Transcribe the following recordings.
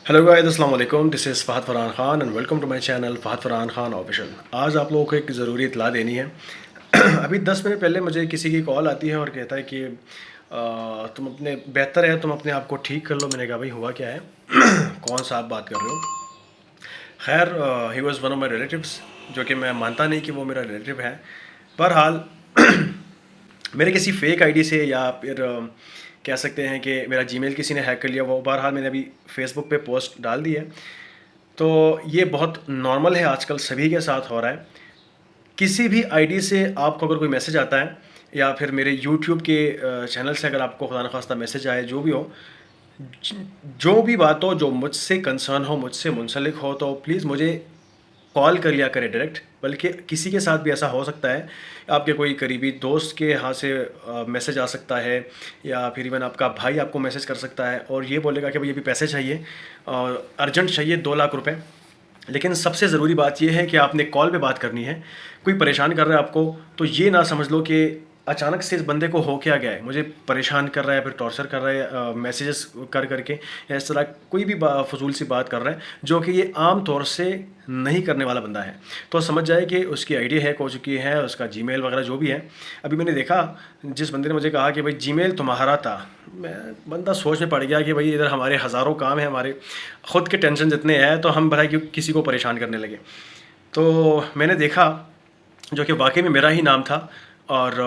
Hello guys, अस्सलाम वालेकुम। This is Fahad Farhan Khan and welcome to my channel Fahad Farhan Khan official. आज आप लोगों को एक ज़रूरी इत्तला देनी है। अभी 10 मिनट पहले मुझे किसी की कॉल आती है और कहता है कि तुम अपने बेहतर है, तुम अपने आप को ठीक कर लो। मैंने कहा भाई हुआ क्या है? कौन सा आप बात कर रहे हो? खैर, he was one of my relatives, जो कि मैं मानता नहीं कि वो मेरा रिलेटिव है। बहरहाल मेरे किसी फेक आईडी से या फिर कह सकते हैं कि मेरा जीमेल किसी ने हैक कर लिया। वो बहरहाल मैंने अभी फेसबुक पे पोस्ट डाल दी है। तो ये बहुत नॉर्मल है, आजकल सभी के साथ हो रहा है। किसी भी आईडी से आपको अगर कोई मैसेज आता है या फिर मेरे यूट्यूब के चैनल से अगर आपको खुदा न खास्ता मैसेज आए, जो भी हो, जो भी बात हो, जो मुझसे कंसर्न हो, मुझसे मुंसलिक हो, तो प्लीज़ मुझे कॉल कर लिया करें डायरेक्ट। बल्कि किसी के साथ भी ऐसा हो सकता है, आपके कोई करीबी दोस्त के यहाँ से मैसेज आ सकता है या फिर इवन आपका भाई आपको मैसेज कर सकता है और ये बोलेगा कि भाई अभी पैसे चाहिए, अर्जेंट चाहिए 2 लाख रुपए। लेकिन सबसे ज़रूरी बात यह है कि आपने कॉल पे बात करनी है। कोई परेशान कर रहा है आपको, तो ये ना समझ लो कि अचानक से इस बंदे को हो क्या गया है, मुझे परेशान कर रहा है, फिर टॉर्चर कर रहा है मैसेजेस कर करके, या इस तरह कोई भी फजूल सी बात कर रहा है, जो कि ये आम तौर से नहीं करने वाला बंदा है। तो समझ जाए कि उसकी आईडी हैक हो चुकी है, उसका जीमेल वगैरह जो भी है। अभी मैंने देखा, जिस बंदे ने मुझे कहा कि भाई जीमेल तुम्हारा था, मैं बंदा सोच में पड़ गया कि भाई इधर हमारे हज़ारों काम हैं, हमारे ख़ुद के टेंशन जितने हैं, तो हम भाई किसी को परेशान करने लगे। तो मैंने देखा, जो कि वाकई में मेरा ही नाम था और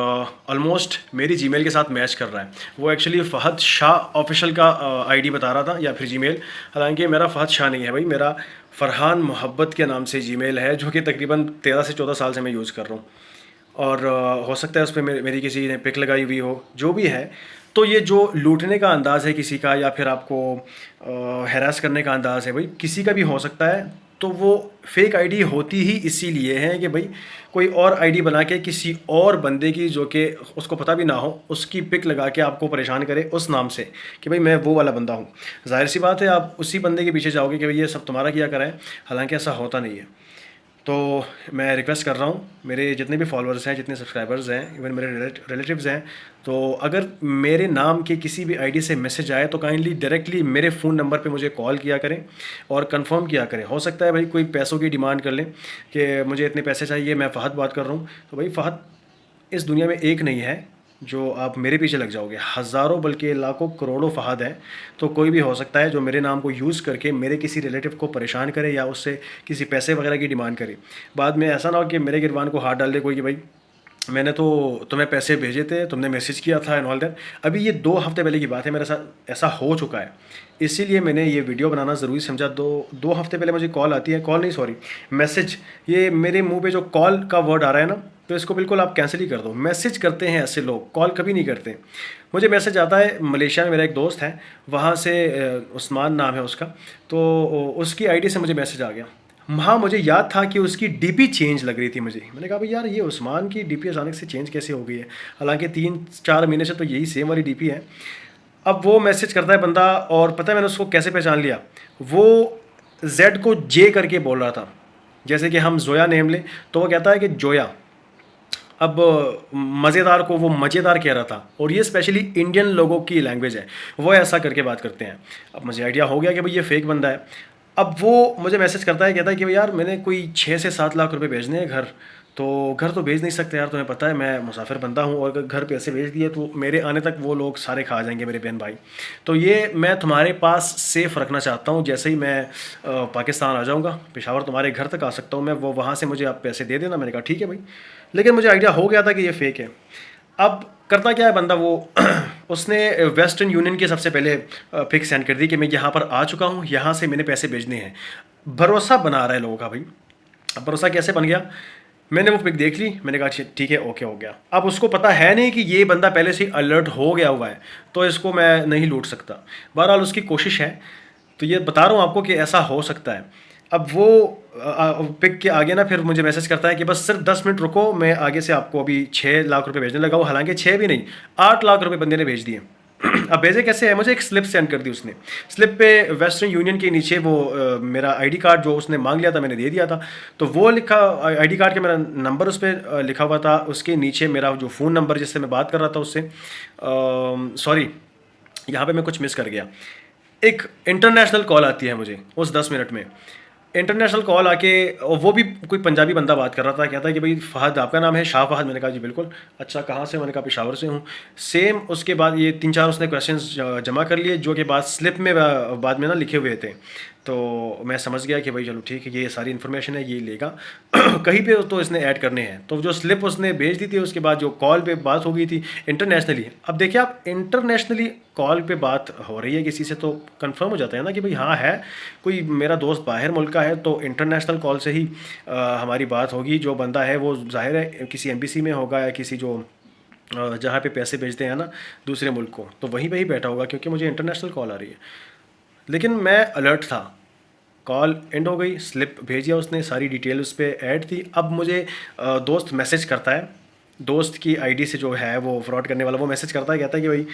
ऑलमोस्ट मेरी जीमेल के साथ मैच कर रहा है। वो एक्चुअली फ़हद शाह ऑफिशियल का आईडी बता रहा था या फिर जीमेल। हालांकि मेरा फ़हद शाह नहीं है भाई, मेरा फ़रहान मोहब्बत के नाम से जीमेल है, जो कि तकरीबन 13 से 14 साल से मैं यूज़ कर रहा हूँ। और हो सकता है उस पे मेरी किसी ने पिक लगाई हुई हो, जो भी है। तो ये जो लूटने का अंदाज़ है किसी का, या फिर आपको हैरास करने का अंदाज़ है, भाई किसी का भी हो सकता है। तो वो फेक आईडी होती ही इसीलिए है कि भाई कोई और आईडी बना के किसी और बंदे की, जो कि उसको पता भी ना हो, उसकी पिक लगा के आपको परेशान करे उस नाम से कि भाई मैं वो वाला बंदा हूँ। ज़ाहिर सी बात है, आप उसी बंदे के पीछे जाओगे कि भाई ये सब तुम्हारा किया करा है। हालांकि ऐसा होता नहीं है। तो मैं रिक्वेस्ट कर रहा हूँ, मेरे जितने भी फॉलोअर्स हैं, जितने सब्सक्राइबर्स हैं, इवन मेरे रिलेटिव्स हैं, तो अगर मेरे नाम के किसी भी आईडी से मैसेज आए तो काइंडली डायरेक्टली मेरे फ़ोन नंबर पे मुझे कॉल किया करें और कंफर्म किया करें। हो सकता है भाई कोई पैसों की डिमांड कर लें कि मुझे इतने पैसे चाहिए, मैं फ़हद बात कर रहा हूँ। तो भाई फ़हद इस दुनिया में एक नहीं है जो आप मेरे पीछे लग जाओगे, हज़ारों बल्कि लाखों करोड़ों फ़हद हैं। तो कोई भी हो सकता है जो मेरे नाम को यूज़ करके मेरे किसी रिलेटिव को परेशान करे या उससे किसी पैसे वगैरह की डिमांड करे। बाद में ऐसा ना हो कि मेरे गिरबान को हाथ डाल दे कोई कि भाई मैंने तो तुम्हें पैसे भेजे थे, तुमने मैसेज किया था एंड ऑल दैट। अभी ये 2 हफ़्ते पहले की बात है, मेरे साथ ऐसा हो चुका है। इसीलिए मैंने ये वीडियो बनाना ज़रूरी समझा। 2 हफ़्ते पहले मुझे कॉल आती है, कॉल नहीं सॉरी, मैसेज। ये मेरे मुंह पे जो कॉल का वर्ड आ रहा है ना, तो इसको बिल्कुल आप कैंसिल ही कर दो। मैसेज करते हैं ऐसे लोग, कॉल कभी नहीं करते। मुझे मैसेज आता है, मलेशिया में मेरा एक दोस्त है, वहाँ से उस्मान नाम है उसका, तो उसकी आईडी से मुझे मैसेज आ गया। हाँ, मुझे याद था कि उसकी डीपी चेंज लग रही थी मुझे। मैंने कहा भाई यार, ये उस्मान की डीपी अचानक से चेंज कैसे हो गई है? हालांकि 3-4 महीने से तो यही सेम वाली डीपी है। अब वो मैसेज करता है बंदा, और पता है मैंने उसको कैसे पहचान लिया? वो जेड को जे करके बोल रहा था। जैसे कि हम जोया नेम लें, तो वो कहता है कि जोया। अब मज़ेदार को वो मज़ेदार कह रहा था, और ये स्पेशली इंडियन लोगों की लैंग्वेज है, वो ऐसा करके बात करते हैं। अब मुझे आइडिया हो गया कि भाई ये फेक बंदा है। अब वो मुझे मैसेज करता है, कहता है कि भाई यार मैंने कोई 6 से 7 लाख रुपए भेजने हैं घर। तो घर तो भेज नहीं सकते यार, तुम्हें पता है मैं मुसाफिर बंदा हूँ, और अगर घर पैसे भेज दिए तो मेरे आने तक वो लोग सारे खा जाएंगे, मेरे बहन भाई। तो ये मैं तुम्हारे पास सेफ़ रखना चाहता हूँ। जैसे ही मैं पाकिस्तान आ जाऊँगा, पेशावर तुम्हारे घर तक आ सकता हूँ मैं, वो वहाँ से मुझे आप पैसे दे देना। मैंने कहा ठीक है भाई। लेकिन मुझे आइडिया हो गया था कि ये फ़ेक है। अब करता क्या है बंदा, वो उसने वेस्टर्न यूनियन के सबसे पहले पिक सेंड कर दी कि मैं यहाँ पर आ चुका हूँ, यहाँ से मैंने पैसे भेजने हैं। भरोसा बना रहा है लोगों का भाई। अब भरोसा कैसे बन गया? मैंने वो पिक देख ली, मैंने कहा ठीक है, ओके हो गया। अब उसको पता है नहीं कि ये बंदा पहले से अलर्ट हो गया हुआ है, तो इसको मैं नहीं लूट सकता। बहरहाल उसकी कोशिश है। तो ये बता रहा हूँ आपको कि ऐसा हो सकता है। अब वो पिक के आगे ना फिर मुझे मैसेज करता है कि बस सिर्फ 10 मिनट रुको, मैं आगे से आपको अभी 6 लाख रुपए भेजने लगा हूँ। हालांकि 6 भी नहीं, 8 लाख रुपए बंदे ने भेज दिए। अब भेजे कैसे है? मुझे एक स्लिप सेंड कर दी उसने। स्लिप पे वेस्टर्न यूनियन के नीचे वो मेरा आईडी कार्ड जो उसने मांग लिया था, मैंने दे दिया था। तो वो लिखा, आईडी कार्ड का मेरा नंबर उस पर लिखा हुआ था। उसके नीचे मेरा जो फ़ोन नंबर जिससे मैं बात कर रहा था उससे, सॉरी यहाँ पे मैं कुछ मिस कर गया। एक इंटरनेशनल कॉल आती है मुझे उस 10 मिनट में। इंटरनेशनल कॉल आके, और वो भी कोई पंजाबी बंदा बात कर रहा था, कहता है कि भाई फ़हद आपका नाम है, शाह फ़हद। मैंने कहा जी बिल्कुल। अच्छा कहाँ से? मैंने कहा पेशावर से हूँ। सेम उसके बाद ये 3-4 उसने क्वेश्चंस जमा कर लिए, जो कि बाद स्लिप में बाद में ना लिखे हुए थे। तो मैं समझ गया कि भाई चलो ठीक है, ये सारी इन्फॉर्मेशन है, ये लेगा कहीं पे तो इसने ऐड करने हैं। तो जो स्लिप उसने भेज दी थी, उसके बाद जो कॉल पे बात हो गई थी इंटरनेशनली। अब देखिए आप, इंटरनेशनली कॉल पे बात हो रही है किसी से, तो कंफर्म हो जाता है ना कि भाई हाँ है, कोई मेरा दोस्त बाहर मुल्क का है, तो इंटरनेशनल कॉल से ही हमारी बात होगी। जो बंदा है वो जाहिर है किसी एम्बेसी में होगा, या किसी जो जहाँ पे पैसे भेजते हैं ना दूसरे मुल्क को, तो वहीं पे ही बैठा होगा, क्योंकि मुझे इंटरनेशनल कॉल आ रही है। लेकिन मैं अलर्ट था। कॉल एंड हो गई, स्लिप भेजिया उसने, सारी डिटेल उस पर ऐड थी। अब मुझे दोस्त मैसेज करता है, दोस्त की आईडी से जो है वो फ्रॉड करने वाला, वो मैसेज करता है, कहता है कि भाई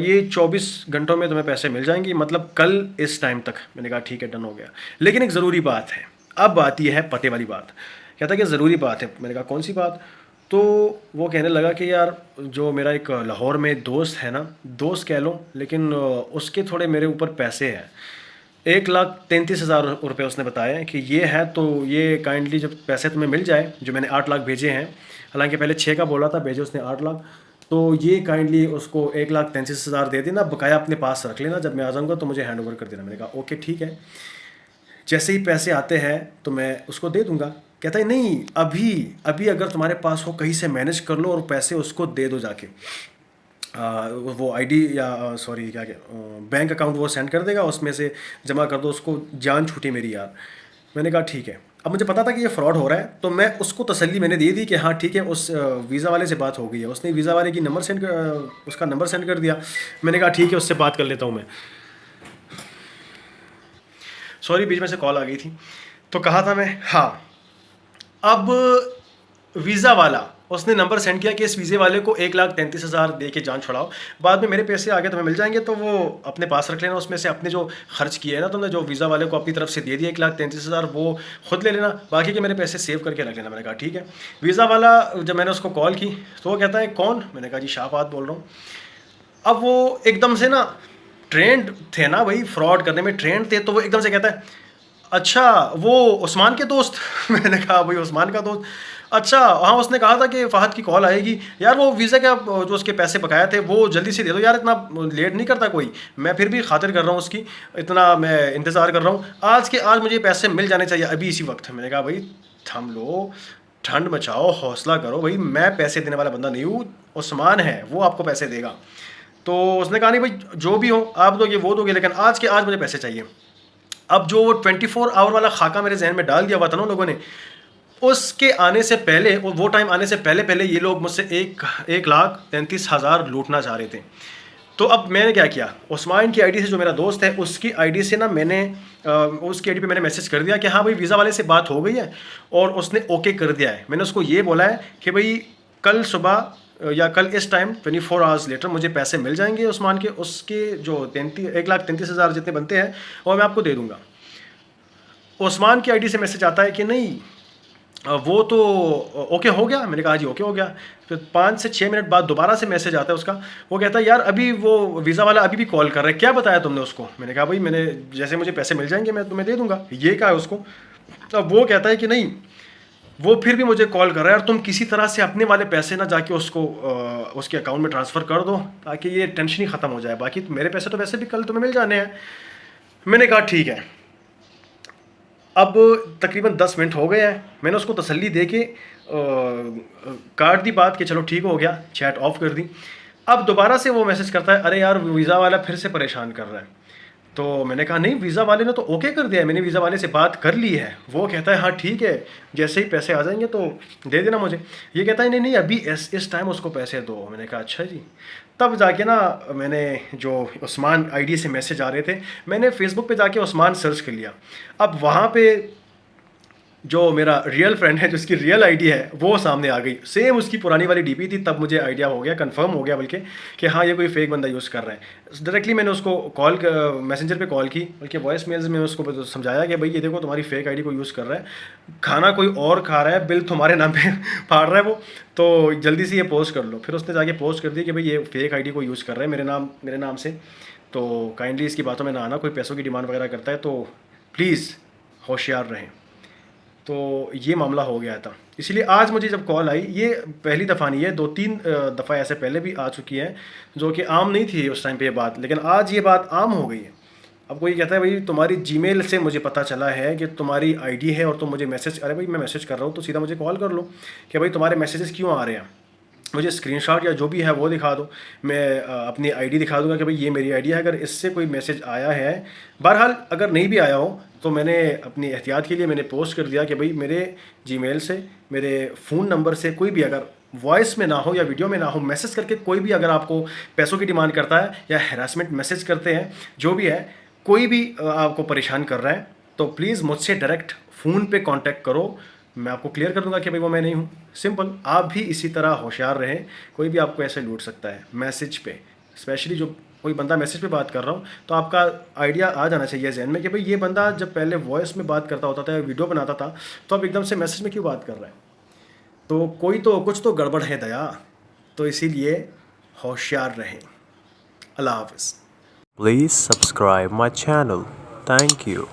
ये 24 घंटों में तुम्हें पैसे मिल जाएंगे, मतलब कल इस टाइम तक। मैंने कहा ठीक है, डन हो गया। लेकिन एक ज़रूरी बात है। अब आती है पते वाली बात। कहता है कि ज़रूरी बात है। मैंने कहा कौन सी बात? तो वो कहने लगा कि यार, जो मेरा एक लाहौर में दोस्त है ना, दोस्त कह लो, लेकिन उसके थोड़े मेरे ऊपर पैसे हैं। 1,33,000 रुपये उसने बताया कि ये है, तो ये काइंडली जब पैसे तुम्हें मिल जाए, जो मैंने 8 लाख भेजे हैं, हालांकि पहले 6 का बोला था, भेजे उसने 8 लाख, तो ये काइंडली उसको 1,33,000 दे देना, बकाया अपने पास रख लेना, जब मैं आ जाऊँगा तो मुझे हैंड ओवर कर देना। मैंने कहा ओके ठीक है, जैसे ही पैसे आते हैं तो मैं उसको दे दूंगा। कहता है नहीं, अभी अभी अगर तुम्हारे पास हो, कहीं से मैनेज कर लो और पैसे उसको दे दो जाके। वो आईडी या सॉरी क्या बैंक अकाउंट वो सेंड कर देगा, उसमें से जमा कर दो, उसको जान छूटी मेरी यार। मैंने कहा ठीक है। अब मुझे पता था कि ये फ्रॉड हो रहा है, तो मैं उसको तसल्ली मैंने दे दी कि हाँ ठीक है, उस वीज़ा वाले से बात हो गई है। उसने वीज़ा वाले की नंबर उसका नंबर सेंड कर दिया। मैंने कहा ठीक है, उससे बात कर लेता हूँ मैं। सॉरी, बीच में से कॉल आ गई थी। तो कहा था मैं, हाँ, अब वीज़ा वाला उसने नंबर सेंड किया कि इस वीज़े वाले को 1,33,000 दे के जान छुड़ाओ, बाद में मेरे पैसे आगे तुम्हें मिल जाएंगे, तो वो अपने पास रख लेना, उसमें से अपने जो खर्च किए है ना तुमने, जो वीज़ा वाले को अपनी तरफ से दे दिया 1,33,000, वो खुद ले लेना, बाकी के मेरे पैसे सेव करके रख लेना। मैंने कहा ठीक है। वीज़ा वाला, जब मैंने उसको कॉल की तो वो कहता है कौन? मैंने कहा जी शाहबाद बोल रहा हूँ। अब वो एकदम से ना, ट्रेंड थे ना भाई, फ्रॉड करने में ट्रेंड थे, तो वो एकदम से कहता है अच्छा वो उस्मान के दोस्त मैंने कहा भाई उस्मान का दोस्त? अच्छा हाँ, उसने कहा था कि फ़हद की कॉल आएगी यार, वो वीज़ा का जो उसके पैसे बकाया थे वो जल्दी से दे दो यार, इतना लेट नहीं करता कोई, मैं फिर भी खातिर कर रहा हूँ उसकी, इतना मैं इंतज़ार कर रहा हूँ, आज के आज मुझे पैसे मिल जाने चाहिए अभी इसी वक्त। मैंने कहा भाई थम लो, ठंड मचाओ, हौसला करो भाई, मैं पैसे देने वाला बंदा नहीं हूँ, उस्मान है वो आपको पैसे देगा। तो उसने कहा नहीं भाई, जो भी हो आप दोगे वो दोगे, लेकिन आज के आज मुझे पैसे चाहिए। अब जो 24 आवर वाला खाका मेरे जहन में डाल दिया हुआ था ना लोगों ने, उसके आने से पहले, और वो टाइम आने से पहले पहले ये लोग मुझसे 1,33,000 लूटना चाह रहे थे। तो अब मैंने क्या किया, उस्मान की आईडी से, जो मेरा दोस्त है उसकी आईडी से ना, मैंने उसकी आईडी पे मैंने मैसेज कर दिया कि हाँ भाई वीज़ा वाले से बात हो गई है, और उसने ओके कर दिया है। मैंने उसको ये बोला है कि भाई कल सुबह या कल इस टाइम 24 आवर्स लेटर मुझे पैसे मिल जाएंगे उस्मान के, उसके जो 1,33,000 जितने बनते हैं वो मैं आपको दे दूंगा। उस्मान की आईडी से मैसेज आता है कि नहीं वो तो ओके हो गया। मैंने कहा जी ओके हो गया। फिर 5 से 6 मिनट बाद दोबारा से मैसेज आता है उसका, वो कहता है यार अभी वो वीज़ा वाला अभी भी कॉल कर रहा है, क्या बताया तुमने उसको? मैंने कहा भाई मैंने, जैसे मुझे पैसे मिल जाएंगे मैं तुम्हें दे दूंगा, ये कहा है उसको। अब वो कहता है कि नहीं, वो फिर भी मुझे कॉल कर रहा है, और तुम किसी तरह से अपने वाले पैसे ना जाके उसको उसके अकाउंट में ट्रांसफ़र कर दो, ताकि ये टेंशन ही ख़त्म हो जाए, बाकी मेरे पैसे तो वैसे भी कल तुम्हें मिल जाने हैं। मैंने कहा ठीक है। अब तकरीबन 10 मिनट हो गए हैं, मैंने उसको तसल्ली दे के काट दी बात कि चलो ठीक हो गया, चैट ऑफ कर दी। अब दोबारा से वो मैसेज करता है अरे यार वीज़ा वाला फिर से परेशान कर रहा है। तो मैंने कहा नहीं, वीज़ा वाले ने तो ओके कर दिया है, मैंने वीज़ा वाले से बात कर ली है। वो कहता है हाँ ठीक है, जैसे ही पैसे आ जाएंगे तो दे देना मुझे। ये कहता है नहीं नहीं, अभी इस टाइम उसको पैसे दो। मैंने कहा अच्छा जी। तब जाके ना, मैंने जो उस्मान आईडी से मैसेज आ रहे थे, मैंने फ़ेसबुक पे जाके उस्मान सर्च कर लिया। अब वहाँ पे जो मेरा रियल फ्रेंड है, जिसकी रियल आईडी है, वो सामने आ गई, सेम उसकी पुरानी वाली डीपी थी। तब मुझे आइडिया हो गया, कंफर्म हो गया बल्कि, कि हाँ ये कोई फेक बंदा यूज़ कर रहा है। डायरेक्टली मैंने उसको कॉल मैसेंजर पे कॉल की, बल्कि वॉइस मेल्स में उसको समझाया कि भाई ये देखो तुम्हारी फेक आईडी को यूज़ कर रहा है, खाना कोई और खा रहा है, बिल तुम्हारे नाम पे फाड़ रहा है वो, तो जल्दी से ये पोस्ट कर लो। फिर उसने जाके पोस्ट कर दी कि भाई ये फेक आईडी को यूज़ कर रहा है मेरे नाम से। तो काइंडली इसकी बातों में ना आना। कोई पैसों की डिमांड वगैरह करता है तो प्लीज़ होशियार रहें। तो ये मामला हो गया था, इसलिए आज मुझे जब कॉल आई, ये पहली दफ़ा नहीं है, 2-3 दफ़ा ऐसे पहले भी आ चुकी है, जो कि आम नहीं थी उस टाइम पे ये बात, लेकिन आज ये बात आम हो गई है। अब कोई कहता है भाई तुम्हारी जीमेल से मुझे पता चला है कि तुम्हारी आईडी है और तुम मुझे मैसेज, अरे भाई मैं मैसेज कर रहा हूँ तो सीधा मुझे कॉल कर लो कि भाई तुम्हारे मैसेजेस क्यों आ रहे हैं, मुझे स्क्रीनशॉट या जो भी है वो दिखा दो, मैं अपनी आईडी दिखा दूंगा कि भाई ये मेरी आईडी है, अगर इससे कोई मैसेज आया है, बहरहाल अगर नहीं भी आया हो तो मैंने अपनी एहतियात के लिए मैंने पोस्ट कर दिया कि भाई मेरे जीमेल से, मेरे फ़ोन नंबर से कोई भी अगर वॉइस में ना हो या वीडियो में ना हो, मैसेज करके कोई भी अगर आपको पैसों की डिमांड करता है या हैरासमेंट मैसेज करते हैं, जो भी है, कोई भी आपको परेशान कर रहा है, तो प्लीज़ मुझसे डायरेक्ट फ़ोन पे कांटेक्ट करो, मैं आपको क्लियर कर दूंगा कि भाई वो मैं नहीं हूँ। सिंपल। आप भी इसी तरह होशियार रहें, कोई भी आपको ऐसे लूट सकता है मैसेज पे, स्पेशली जो कोई बंदा मैसेज पे बात कर रहा हूँ, तो आपका आइडिया आ जाना चाहिए जहन में कि भाई ये बंदा जब पहले वॉइस में बात करता होता था या वीडियो बनाता था, तो अब एकदम से मैसेज में क्यों बात कर रहा है, तो कोई तो कुछ तो गड़बड़ है दया। तो इसीलिए होशियार रहें। अल्लाह हाफ़िज़। Please subscribe my channel. Thank you.